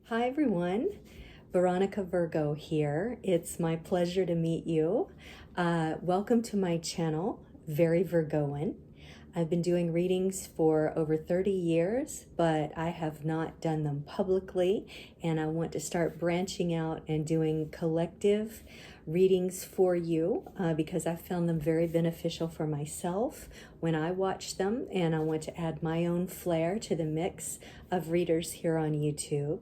Hi everyone, Veronica Virgo here. It's my pleasure to meet you. Welcome to my channel, Very Virgoan. I've been doing readings for over 30 years, but I have not done them publicly, and I want to start branching out and doing collective readings for you because I found them very beneficial for myself when I watch them, and I want to add my own flair to the mix of readers here on YouTube.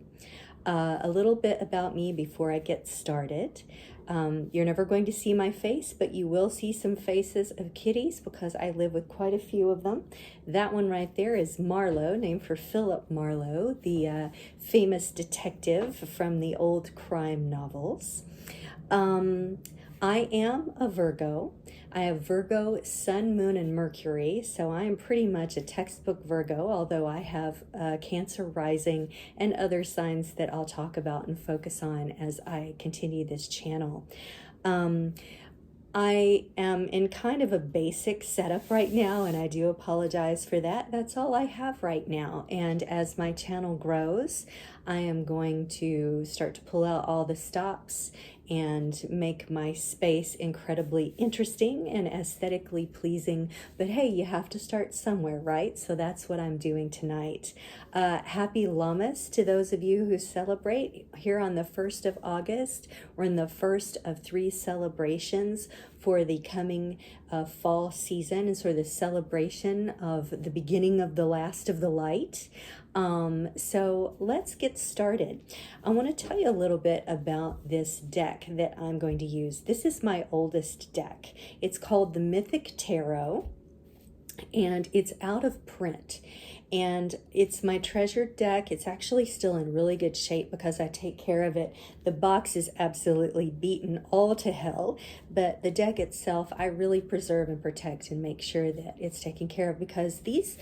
A little bit about me before I get started. You're never going to see my face, but you will see some faces of kitties because I live with quite a few of them. That one right there is Marlowe, named for Philip Marlowe, the famous detective from the old crime novels. I am a Virgo. I have Virgo, Sun, Moon, and Mercury, so I am pretty much a textbook Virgo, although I have Cancer rising and other signs that I'll talk about and focus on as I continue this channel. I am in kind of a basic setup right now, and I do apologize for that. That's all I have right now. And as my channel grows, I am going to start to pull out all the stops and make my space incredibly interesting and aesthetically pleasing. But hey, you have to start somewhere, right? So that's what I'm doing tonight. Happy Lammas to those of you who celebrate here on the 1st of August. We're in the first of 3 celebrations for the coming fall season, and sort of the celebration of the beginning of the last of the light. So let's get started. I want to tell you a little bit about this deck that I'm going to use. This is my oldest deck. It's called the Mythic Tarot, and it's out of print. And it's my treasured deck. It's actually still in really good shape because I take care of it. The box is absolutely beaten all to hell, but the deck itself, I really preserve and protect and make sure that it's taken care of, because this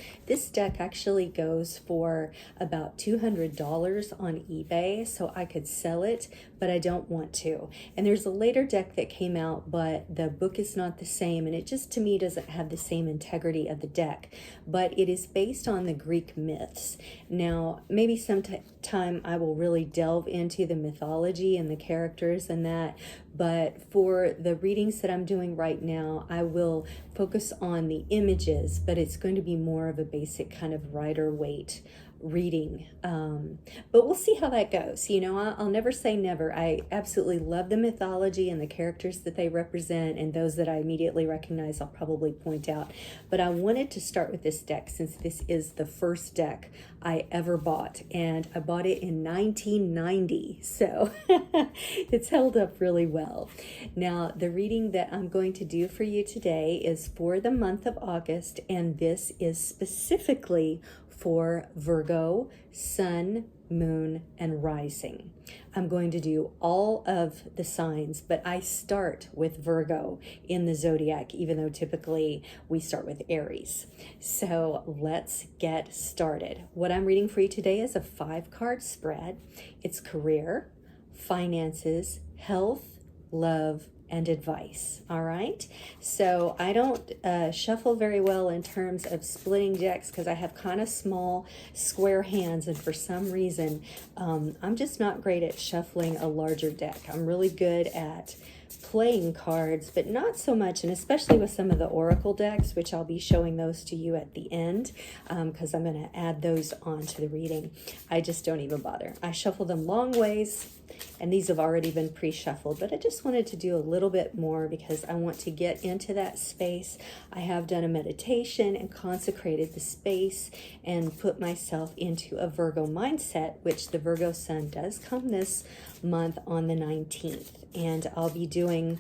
deck actually goes for about $200 on eBay, so I could sell it, but I don't want to. And there's a later deck that came out, but the book is not the same, and it just, to me, doesn't have the same integrity of the deck. But it is based on the Greek myths. Now, maybe sometime I will really delve into the mythology and the characters and that, but for the readings that I'm doing right now, I will focus on the images, but it's going to be more of a basic kind of rider weight reading, but we'll see how that goes. You know, I'll never say never. I absolutely love the mythology and the characters that they represent, and those that I immediately recognize I'll probably point out. But I wanted to start with this deck since this is the first deck I ever bought, and I bought it in 1990, so it's held up really well. Now, the reading that I'm going to do for you today is for the month of August, and this is specifically for Virgo, Sun, Moon, and Rising. I'm going to do all of the signs, but I start with Virgo in the zodiac, even though typically we start with Aries. So let's get started. What I'm reading for you today is a 5-card spread. It's career, finances, health, love, and advice. All right, so I don't shuffle very well in terms of splitting decks because I have kind of small square hands, and for some reason I'm just not great at shuffling a larger deck. I'm really good at playing cards, but not so much, and especially with some of the oracle decks, which I'll be showing those to you at the end because I'm going to add those on to the reading. I just don't even bother. I shuffle them long ways, and these have already been pre-shuffled, but I just wanted to do a little bit more because I want to get into that space. I have done a meditation and consecrated the space and put myself into a Virgo mindset, which the Virgo sun does come this month on the 19th. And I'll be doing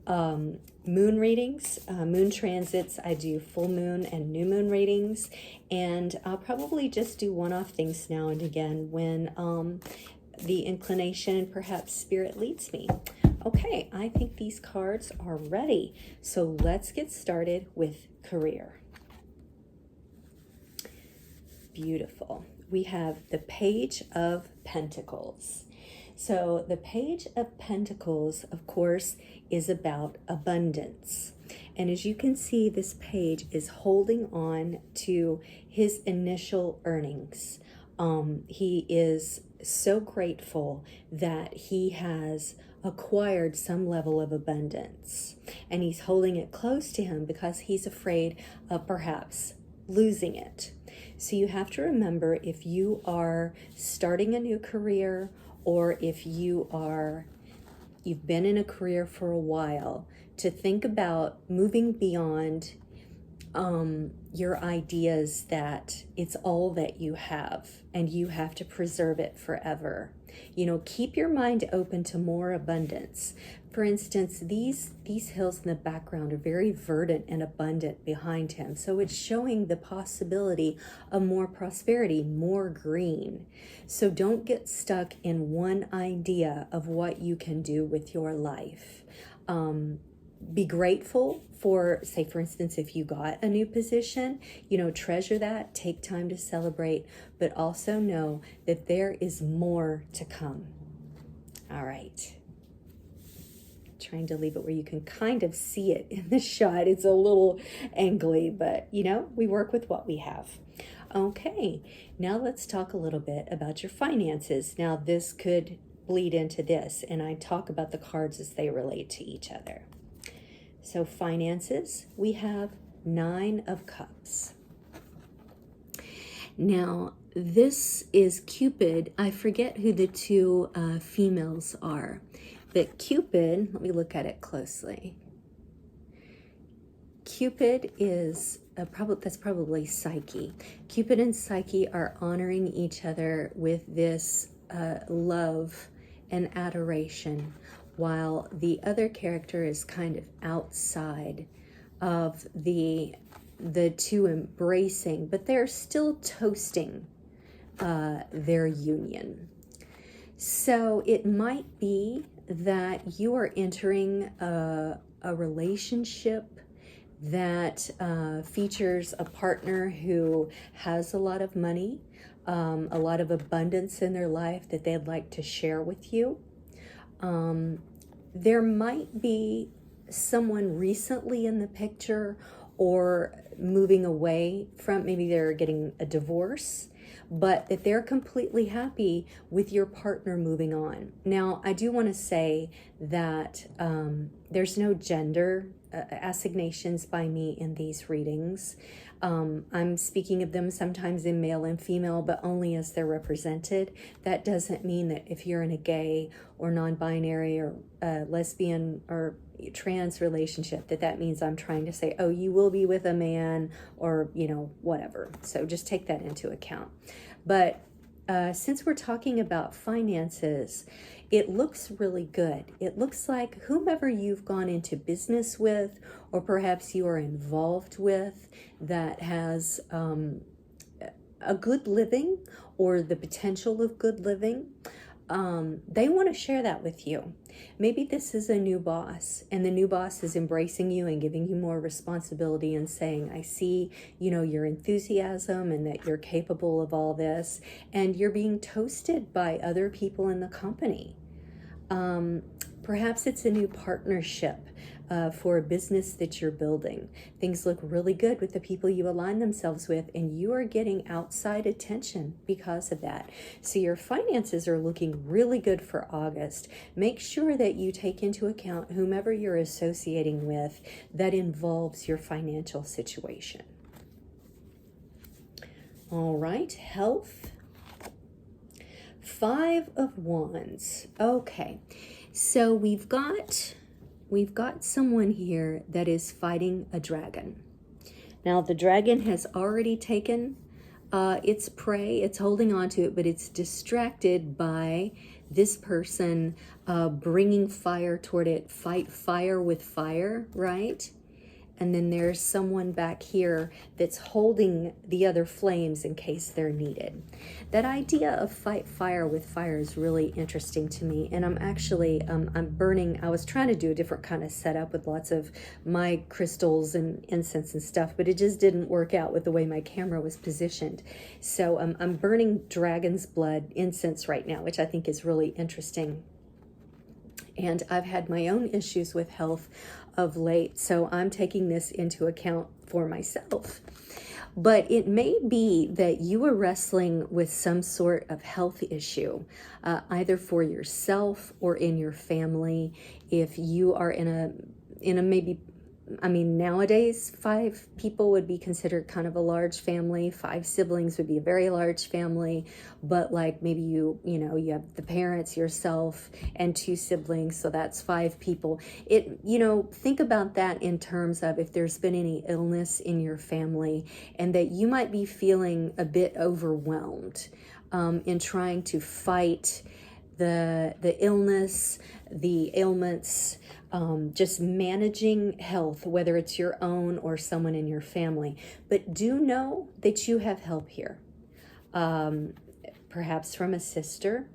moon readings, moon transits. I do full moon and new moon readings, and I'll probably just do one-off things now and again when the inclination and perhaps spirit leads me. Okay, I think these cards are ready. So let's get started with career. Beautiful. We have the Page of Pentacles. So the Page of Pentacles, of course, is about abundance. And as you can see, this page is holding on to his initial earnings. He is so grateful that he has acquired some level of abundance, and he's holding it close to him because he's afraid of perhaps losing it. So you have to remember, if you are starting a new career, or if you've been in a career for a while, to think about moving beyond your ideas that it's all that you have and you have to preserve it forever. Keep your mind open to more abundance. For instance, these hills in the background are very verdant and abundant behind him. So it's showing the possibility of more prosperity, more green. So don't get stuck in one idea of what you can do with your life. Be grateful for, say, for instance, if you got a new position, treasure that, take time to celebrate, but also know that there is more to come. All right. Trying to leave it where you can kind of see it in the shot. It's a little angly, but we work with what we have. Okay, now let's talk a little bit about your finances. Now this could bleed into this, and I talk about the cards as they relate to each other. So finances, we have 9 of Cups. Now, this is Cupid. I forget who the 2 females are, but Cupid, let me look at it closely. Cupid is that's probably Psyche. Cupid and Psyche are honoring each other with this love and adoration, while the other character is kind of outside of the 2 embracing, but they're still toasting their union. So it might be that you are entering a relationship that features a partner who has a lot of money, a lot of abundance in their life that they'd like to share with you. There might be someone recently in the picture, or moving away from, maybe they're getting a divorce, but that they're completely happy with your partner moving on. Now, I do want to say that there's no gender assignations by me in these readings. I'm speaking of them sometimes in male and female, but only as they're represented. That doesn't mean that if you're in a gay or non-binary or lesbian or trans relationship, that means I'm trying to say, oh, you will be with a man, or whatever. So just take that into account. But since we're talking about finances, it looks really good. It looks like whomever you've gone into business with, or perhaps you are involved with, that has a good living or the potential of good living, they want to share that with you. Maybe this is a new boss, and the new boss is embracing you and giving you more responsibility and saying, I see, your enthusiasm and that you're capable of all this, and you're being toasted by other people in the company. Perhaps it's a new partnership for a business that you're building. Things look really good with the people you align themselves with, and you are getting outside attention because of that. So your finances are looking really good for August. Make sure that you take into account whomever you're associating with that involves your financial situation. All right, health. 5 of Wands. Okay, so we've got someone here that is fighting a dragon. Now the dragon has already taken its prey. It's holding on to it, but it's distracted by this person bringing fire toward it. Fight fire with fire, right? And then there's someone back here that's holding the other flames in case they're needed. That idea of fight fire with fire is really interesting to me. And I'm actually, I'm burning, I was trying to do a different kind of setup with lots of my crystals and incense and stuff, but it just didn't work out with the way my camera was positioned. So I'm burning dragon's blood incense right now, which I think is really interesting. And I've had my own issues with health of late, so I'm taking this into account for myself. But it may be that you are wrestling with some sort of health issue, either for yourself or in your family. If you are in a maybe, I mean, nowadays 5 people would be considered kind of a large family. 5 siblings would be a very large family. But like maybe you have the parents, yourself, and 2 siblings, so that's 5 people. Think about that in terms of if there's been any illness in your family, and that you might be feeling a bit overwhelmed in trying to fight the illness, the ailments, just managing health, whether it's your own or someone in your family. But do know that you have help here. Perhaps from a sister,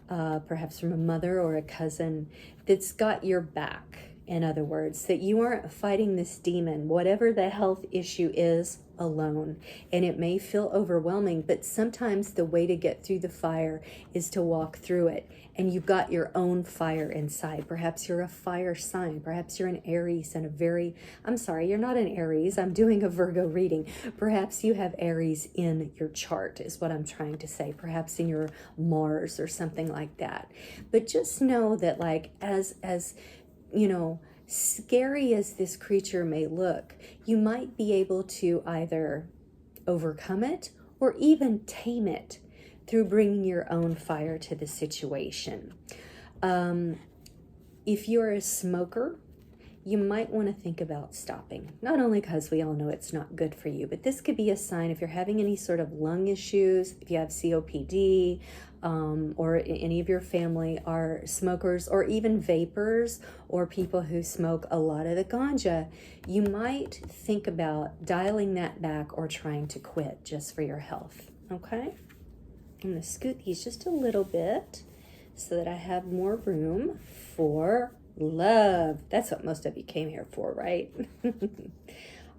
perhaps from a mother or a cousin that's got your back. In other words, that you aren't fighting this demon, whatever the health issue is, alone. And it may feel overwhelming, but sometimes the way to get through the fire is to walk through it. And you've got your own fire inside. Perhaps you're a fire sign. Perhaps you're an Aries and I'm sorry, you're not an Aries. I'm doing a Virgo reading. Perhaps you have Aries in your chart is what I'm trying to say. Perhaps in your Mars or something like that. But just know that, like, as scary as this creature may look, you might be able to either overcome it or even tame it through bringing your own fire to the situation. If you're a smoker, you might want to think about stopping. Not only because we all know it's not good for you, but this could be a sign if you're having any sort of lung issues, if you have COPD, or any of your family are smokers or even vapors or people who smoke a lot of the ganja, you might think about dialing that back or trying to quit just for your health, okay? I'm going to scoot these just a little bit so that I have more room for love. That's what most of you came here for, right?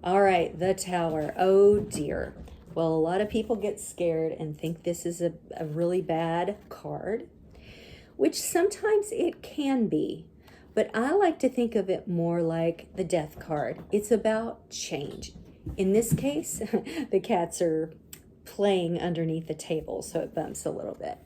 All right, the Tower. Oh, dear. Well, a lot of people get scared and think this is a really bad card, which sometimes it can be. But I like to think of it more like the Death card. It's about change. In this case, the cats are playing underneath the table, so it bumps a little bit.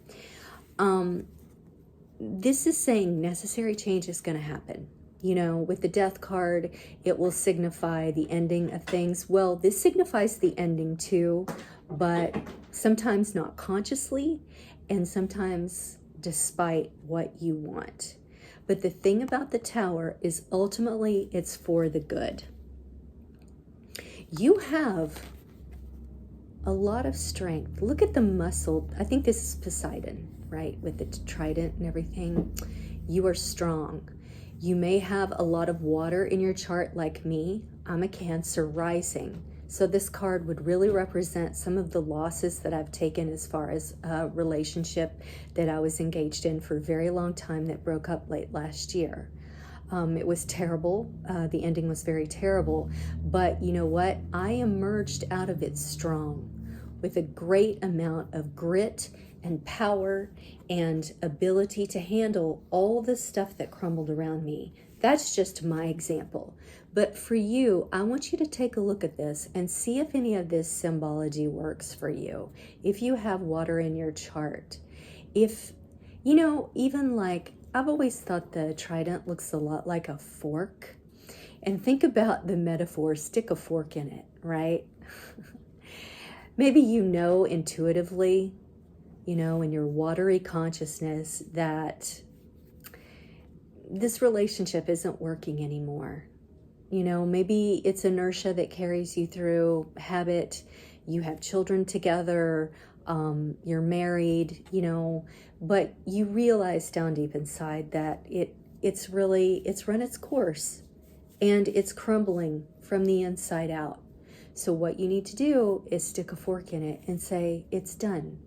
This is saying necessary change is going to happen. With the Death card, it will signify the ending of things. Well, this signifies the ending too, but sometimes not consciously, and sometimes despite what you want. But the thing about the Tower is ultimately it's for the good. You have a lot of strength. Look at the muscle. I think this is Poseidon, right? With the trident and everything. You are strong. You may have a lot of water in your chart like me. I'm a Cancer rising. So this card would really represent some of the losses that I've taken as far as a relationship that I was engaged in for a very long time that broke up late last year. It was terrible. The ending was very terrible. But you know what? I emerged out of it strong with a great amount of grit and power and ability to handle all the stuff that crumbled around me. That's just my example. But for you, I want you to take a look at this and see if any of this symbology works for you. If you have water in your chart, if, even like, I've always thought the trident looks a lot like a fork. And think about the metaphor, stick a fork in it, right? Maybe intuitively, in your watery consciousness that this relationship isn't working anymore. Maybe it's inertia that carries you through habit. You have children together, you're married, but you realize down deep inside that it's run its course and it's crumbling from the inside out. So what you need to do is stick a fork in it and say, it's done.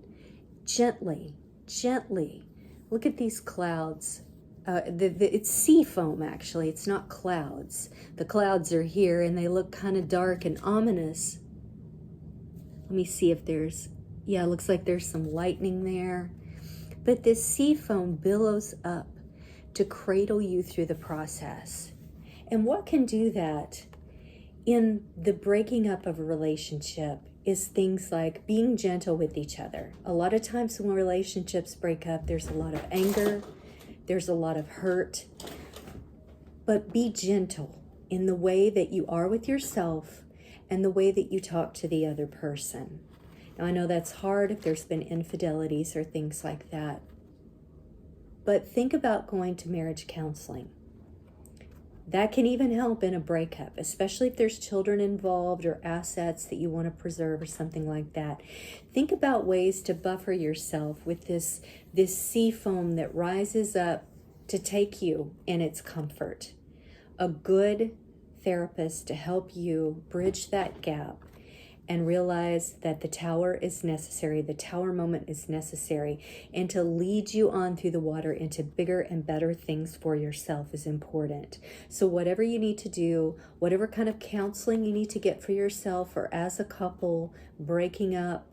Gently, gently. Look at these clouds. It's sea foam, actually. It's not clouds. The clouds are here and they look kind of dark and ominous. Let me see if it looks like there's some lightning there. But this sea foam billows up to cradle you through the process. And what can do that? In the breaking up of a relationship, is things like being gentle with each other. A lot of times when relationships break up, there's a lot of anger, there's a lot of hurt, but be gentle in the way that you are with yourself and the way that you talk to the other person. Now, I know that's hard if there's been infidelities or things like that, but think about going to marriage counseling. That can even help in a breakup, especially if there's children involved or assets that you want to preserve or something like that. Think about ways to buffer yourself with this sea foam that rises up to take you in its comfort. A good therapist to help you bridge that gap and realize that the tower is necessary, the tower moment is necessary, and to lead you on through the water into bigger and better things for yourself is important. So whatever you need to do, whatever kind of counseling you need to get for yourself or as a couple, breaking up,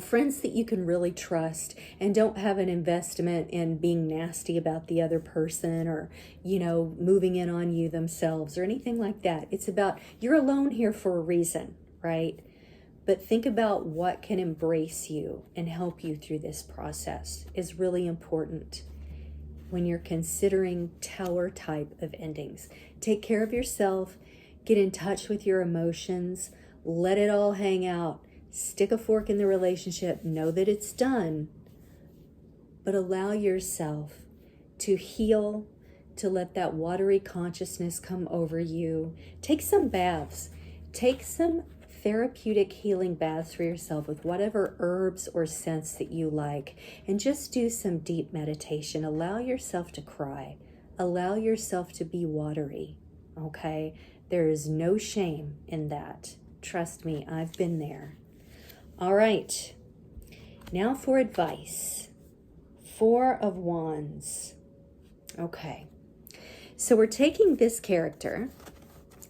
friends that you can really trust and don't have an investment in being nasty about the other person or, moving in on you themselves or anything like that. It's about, you're alone here for a reason, right? But think about what can embrace you and help you through this process is really important when you're considering tower type of endings. Take care of yourself, get in touch with your emotions, let it all hang out. Stick a fork in the relationship, know that it's done, but allow yourself to heal, to let that watery consciousness come over you. Take some baths. Take some therapeutic healing baths for yourself with whatever herbs or scents that you like, and just do some deep meditation. Allow yourself to cry. Allow yourself to be watery, okay? There is no shame in that. Trust me, I've been there. All right, now for advice. 4 of Wands. Okay, so we're taking this character.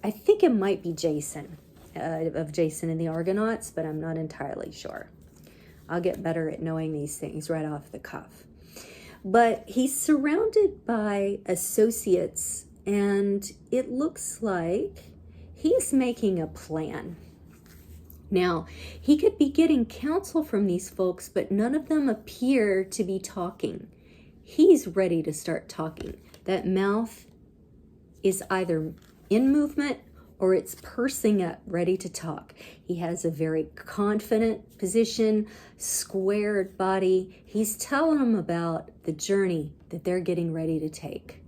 I think it might be Jason, of Jason and the Argonauts, but I'm not entirely sure. I'll get better at knowing these things right off the cuff. But he's surrounded by associates, and it looks like he's making a plan. Now, he could be getting counsel from these folks, but none of them appear to be talking. He's ready to start talking. That mouth is either in movement or it's pursing up, ready to talk. He has a very confident position, squared body. He's telling them about the journey that they're getting ready to take.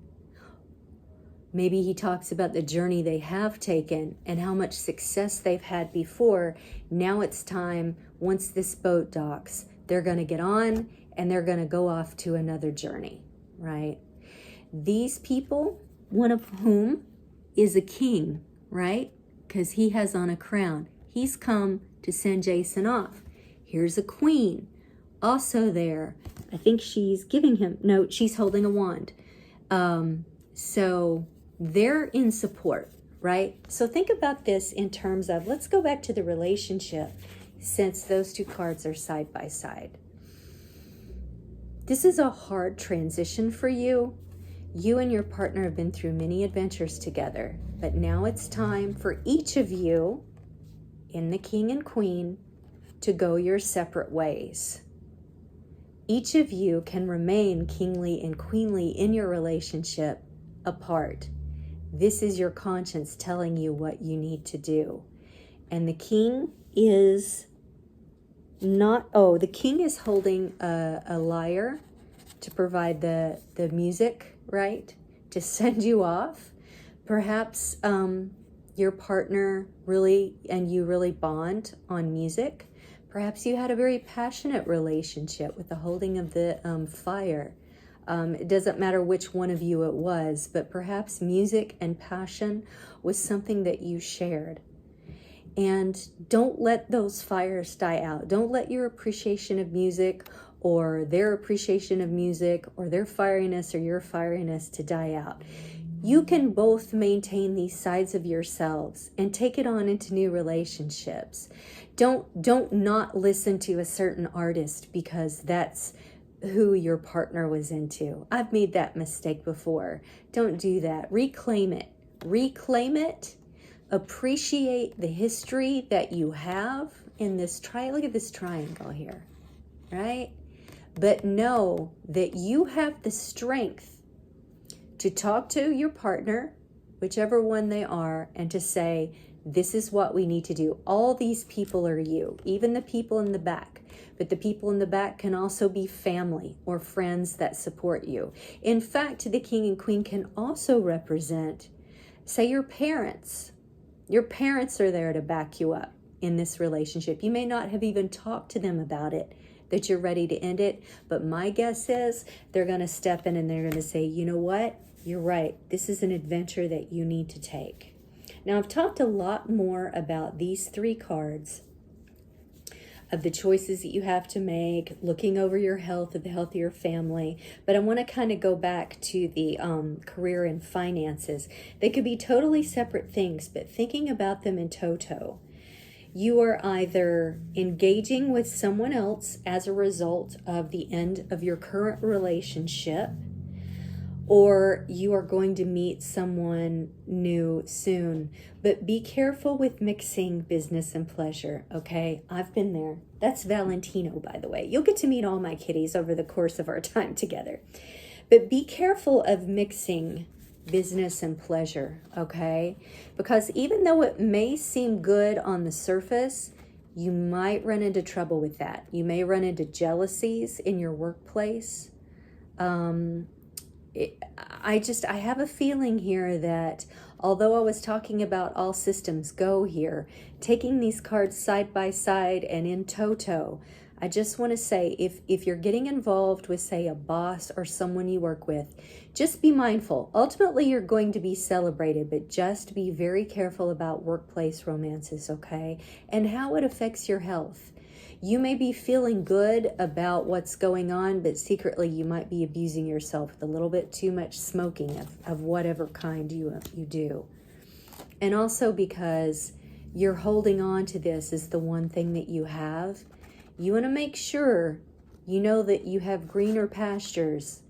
Maybe he talks about the journey they have taken and how much success they've had before. Now it's time, once this boat docks, they're going to get on and they're going to go off to another journey, right? These people, one of whom is a king, right? Because he has on a crown. He's come to send Jason off. Here's a queen, also there. I think she's giving him, no, she's holding a wand. So they're in support, right? So think about this in terms of, let's go back to the relationship since those 2 cards are side by side. This is a hard transition for you. You and your partner have been through many adventures together, but now it's time for each of you in the King and Queen to go your separate ways. Each of you can remain kingly and queenly in your relationship apart. This is your conscience telling you what you need to do. And the king is the king is holding a lyre to provide the music, right? To send you off. Perhaps your partner really bond on music. Perhaps you had a very passionate relationship with the holding of the fire. It doesn't matter which one of you it was, but perhaps music and passion was something that you shared. And don't let those fires die out. Don't let your appreciation of music or their appreciation of music or their fieriness or your fieriness to die out. You can both maintain these sides of yourselves and take it on into new relationships. Don't not listen to a certain artist because that's who your partner was into. I've made that mistake before. Don't do that. Reclaim it. Reclaim it, appreciate the history that you have in this look at this triangle here, right? But know that you have the strength to talk to your partner, whichever one they are, and to say, this is what we need to do. All these people are you, even the people in the back. But the people in the back can also be family or friends that support you. In fact, the king and queen can also represent, say, your parents. Your parents are there to back you up in this relationship. You may not have even talked to them about it, that you're ready to end it. But my guess is they're going to step in and they're going to say, you know what? You're right. This is an adventure that you need to take. Now, I've talked a lot more about these 3 cards of the choices that you have to make, looking over your health and the health of your family. But I want to kind of go back to the career and finances. They could be totally separate things, but thinking about them in toto. You are either engaging with someone else as a result of the end of your current relationship, or you are going to meet someone new soon. But be careful with mixing business and pleasure, okay? I've been there. That's Valentino, by the way. You'll get to meet all my kitties over the course of our time together. But be careful of mixing business and pleasure, okay? Because even though it may seem good on the surface, you might run into trouble with that. You may run into jealousies in your workplace. I have a feeling here that although I was talking about all systems go here, taking these cards side by side and in toto, I just want to say if you're getting involved with, say, a boss or someone you work with, just be mindful. Ultimately, you're going to be celebrated, but just be very careful about workplace romances, okay? And how it affects your health. You may be feeling good about what's going on, but secretly you might be abusing yourself with a little bit too much smoking of whatever kind you do. And also because you're holding on to this as the one thing that you have, you want to make sure you know that you have greener pastures.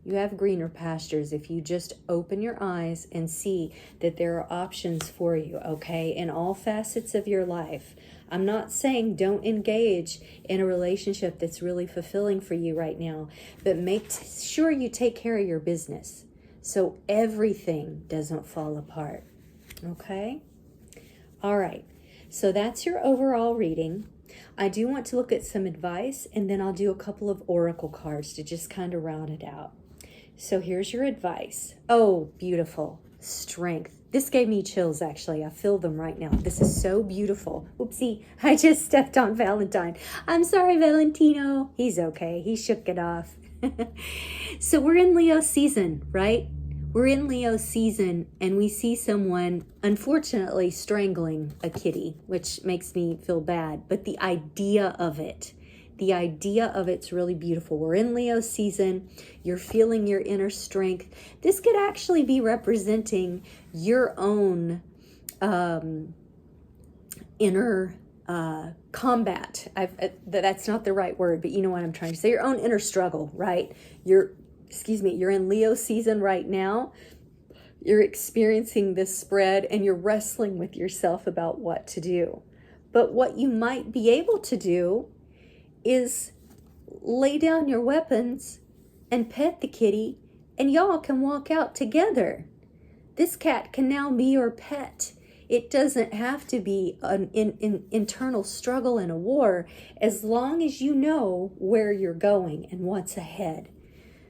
You have greener pastures if you just open your eyes and see that there are options for you, okay, in all facets of your life. I'm not saying don't engage in a relationship that's really fulfilling for you right now, but make sure you take care of your business so everything doesn't fall apart, okay? All right, so that's your overall reading. I do want to look at some advice, and then I'll do a couple of oracle cards to just kind of round it out. So here's your advice. Oh, beautiful. Strength. This gave me chills, actually. I feel them right now. This is so beautiful. Oopsie, I just stepped on Valentine. I'm sorry, Valentino. He's okay. He shook it off. So we're in Leo season, right? We're in Leo season, and we see someone, unfortunately, strangling a kitty, which makes me feel bad. But the idea of it's really beautiful. We're in Leo season. You're feeling your inner strength. This could actually be representing your own inner combat. That's not the right word, but you know what I'm trying to say. Your own inner struggle, right? You're in Leo season right now. You're experiencing this spread and you're wrestling with yourself about what to do. But what you might be able to do is lay down your weapons and pet the kitty, and y'all can walk out together. This cat can now be your pet. It doesn't have to be an internal struggle and a war, as long as you know where you're going and what's ahead.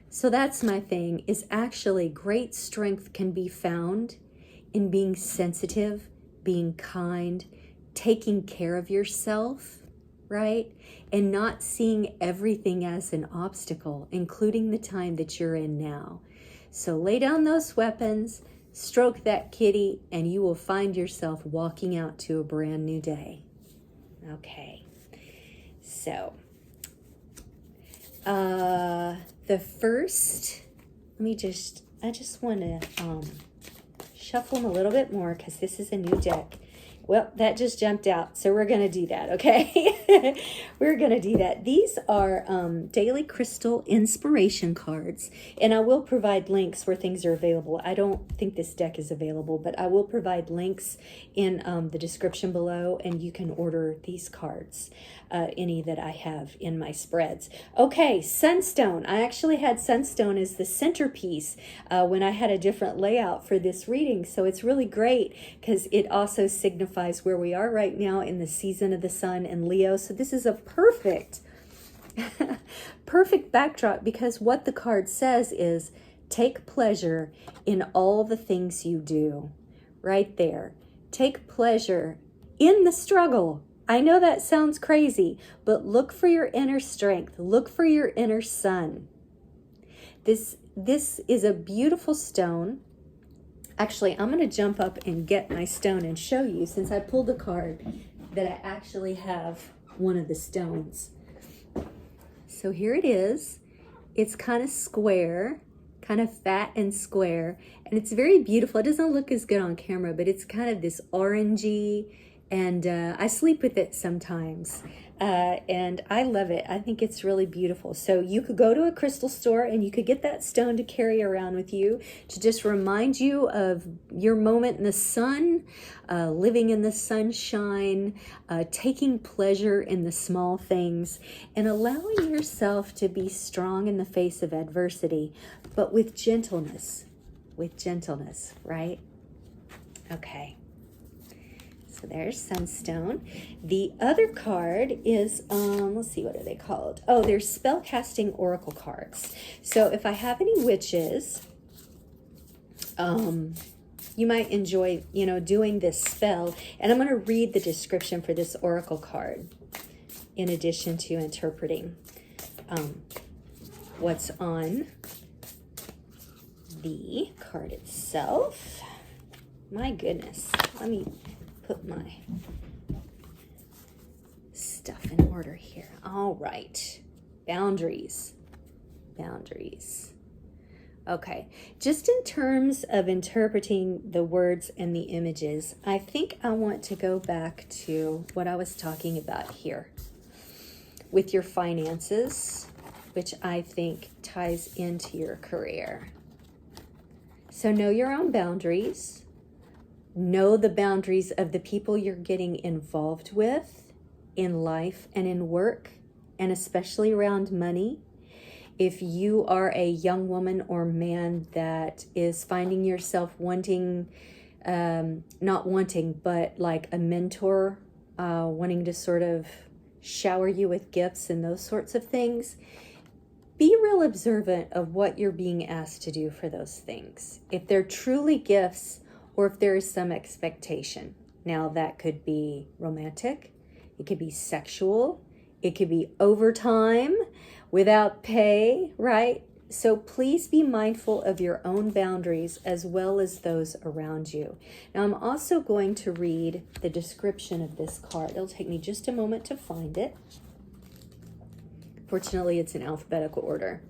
So that's my thing, is actually great strength can be found in being sensitive, being kind, taking care of yourself, right? And not seeing everything as an obstacle, including the time that you're in now. So lay down those weapons, stroke that kitty, and you will find yourself walking out to a brand new day. Okay. So, the first, I just want to shuffle them a little bit more because this is a new deck. Well, that just jumped out, so we're going to do that, okay? We're going to do that. These are daily crystal inspiration cards, and I will provide links where things are available. I don't think this deck is available, but I will provide links in the description below, and you can order these cards, any that I have in my spreads. Okay, Sunstone. I actually had Sunstone as the centerpiece when I had a different layout for this reading, so it's really great because it also signifies where we are right now in the season of the sun in Leo. So this is a perfect perfect backdrop, because what the card says is take pleasure in all the things you do. Right there. Take pleasure in the struggle. I know that sounds crazy, but look for your inner strength. Look for your inner sun. This is a beautiful stone. Actually, I'm going to jump up and get my stone and show you, since I pulled a card, that I actually have one of the stones. So here it is. It's kind of square, kind of fat and square, and it's very beautiful. It doesn't look as good on camera, but it's kind of this orangey, and I sleep with it sometimes. And I love it. I think it's really beautiful. So you could go to a crystal store and you could get that stone to carry around with you to just remind you of your moment in the sun, living in the sunshine, taking pleasure in the small things, and allowing yourself to be strong in the face of adversity, but with gentleness, right? Okay. So there's Sunstone. The other card is, let's see, what are they called? Oh, they're Spellcasting Oracle cards. So if I have any witches, you might enjoy, doing this spell. And I'm going to read the description for this Oracle card in addition to interpreting what's on the card itself. My goodness. Let me put my stuff in order here. All right. Boundaries. Okay. Just in terms of interpreting the words and the images, I think I want to go back to what I was talking about here with your finances, which I think ties into your career. So know your own boundaries. Know the boundaries of the people you're getting involved with in life and in work, and especially around money. If you are a young woman or man that is finding yourself wanting, not wanting, but like a mentor, wanting to sort of shower you with gifts and those sorts of things, be real observant of what you're being asked to do for those things. If they're truly gifts, or if there is some expectation. Now that could be romantic, it could be sexual, it could be overtime without pay, right? So please be mindful of your own boundaries as well as those around you. Now I'm also going to read the description of this card. It'll take me just a moment to find it. Fortunately, it's in alphabetical order.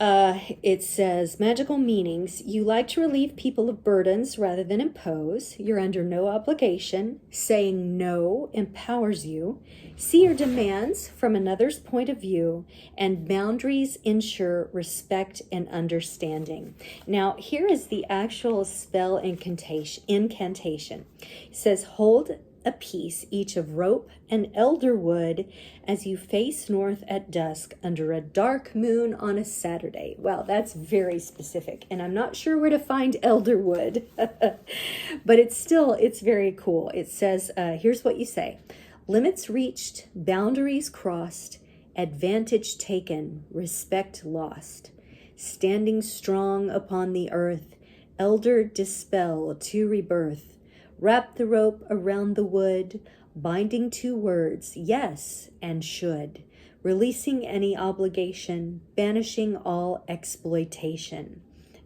It says, magical meanings. You like to relieve people of burdens rather than impose. You're under no obligation. Saying no empowers you. See your demands from another's point of view, and boundaries ensure respect and understanding. Now, here is the actual spell incantation. It says, hold a piece each of rope and elder wood as you face north at dusk under a dark moon on a Saturday. Wow, that's very specific, and I'm not sure where to find elder wood, but it's very cool. It says, here's what you say: limits reached, boundaries crossed, advantage taken, respect lost. Standing strong upon the earth, elder dispel to rebirth. Wrap the rope around the wood, binding two words, yes and should, releasing any obligation, banishing all exploitation.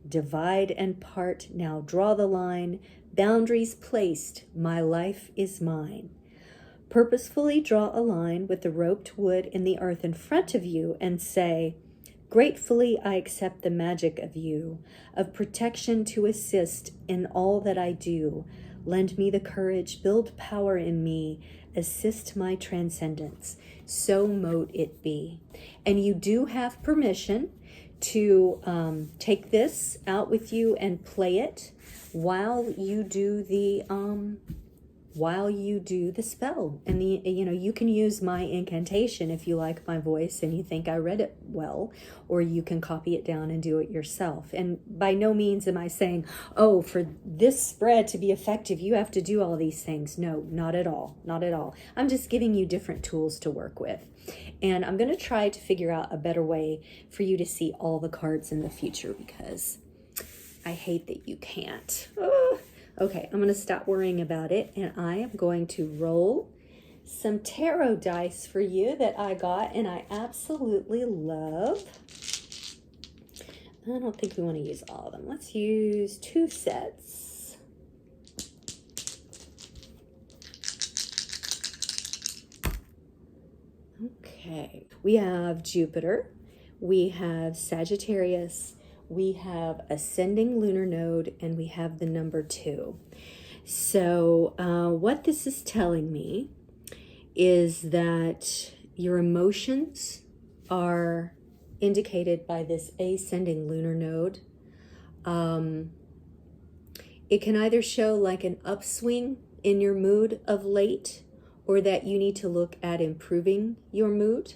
Divide and part, now draw the line, boundaries placed, my life is mine. Purposefully draw a line with the roped wood in the earth in front of you and say, gratefully I accept the magic of you, of protection to assist in all that I do. Lend me the courage, build power in me, assist my transcendence. So mote it be. And you do have permission to take this out with you and play it while you do the spell. And you can use my incantation if you like my voice and you think I read it well, or you can copy it down and do it yourself. And by no means am I saying, oh, for this spread to be effective, you have to do all these things. No, not at all. Not at all. I'm just giving you different tools to work with. And I'm going to try to figure out a better way for you to see all the cards in the future, because I hate that you can't. Okay, I'm going to stop worrying about it, and I am going to roll some tarot dice for you that I got and I absolutely love. I don't think we want to use all of them. Let's use 2 sets. Okay, we have Jupiter, we have Sagittarius, we have ascending lunar node, and we have the number 2. So what this is telling me is that your emotions are indicated by this ascending lunar node. It can either show like an upswing in your mood of late, or that you need to look at improving your mood.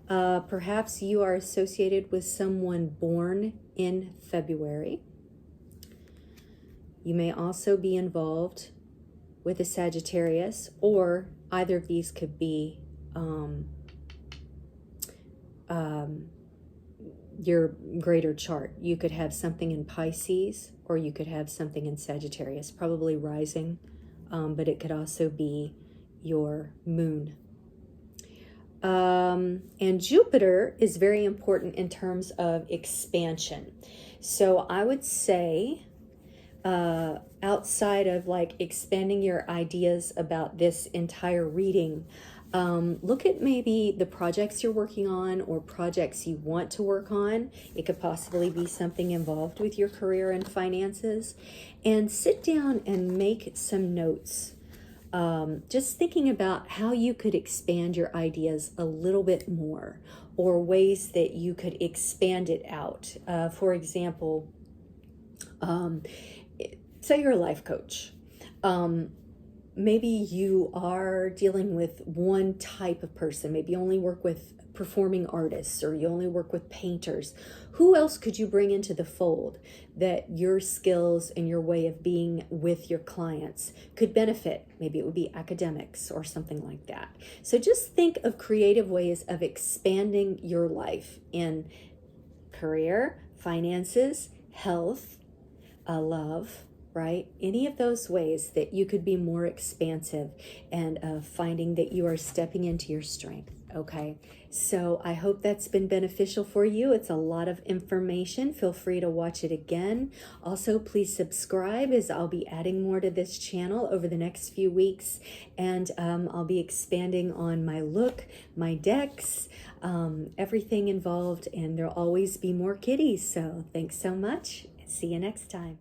Perhaps you are associated with someone born in February. You may also be involved with a Sagittarius, or either of these could be your greater chart. You could have something in Pisces, or you could have something in Sagittarius, probably rising, but it could also be your moon. And Jupiter is very important in terms of expansion. So I would say, outside of like expanding your ideas about this entire reading, look at maybe the projects you're working on or projects you want to work on. It could possibly be something involved with your career and finances, and sit down and make some notes. Just thinking about how you could expand your ideas a little bit more, or ways that you could expand it out. For example, say you're a life coach. Maybe you are dealing with one type of person. Maybe you only work with performing artists, or you only work with painters. Who else could you bring into the fold that your skills and your way of being with your clients could benefit? Maybe it would be academics or something like that. So just think of creative ways of expanding your life in career, finances, health, love, right? Any of those ways that you could be more expansive and finding that you are stepping into your strength. Okay, so I hope that's been beneficial for you. It's a lot of information. Feel free to watch it again. Also, please subscribe, as I'll be adding more to this channel over the next few weeks. And I'll be expanding on my look, my decks, everything involved, and there'll always be more kitties. So thanks so much. See you next time.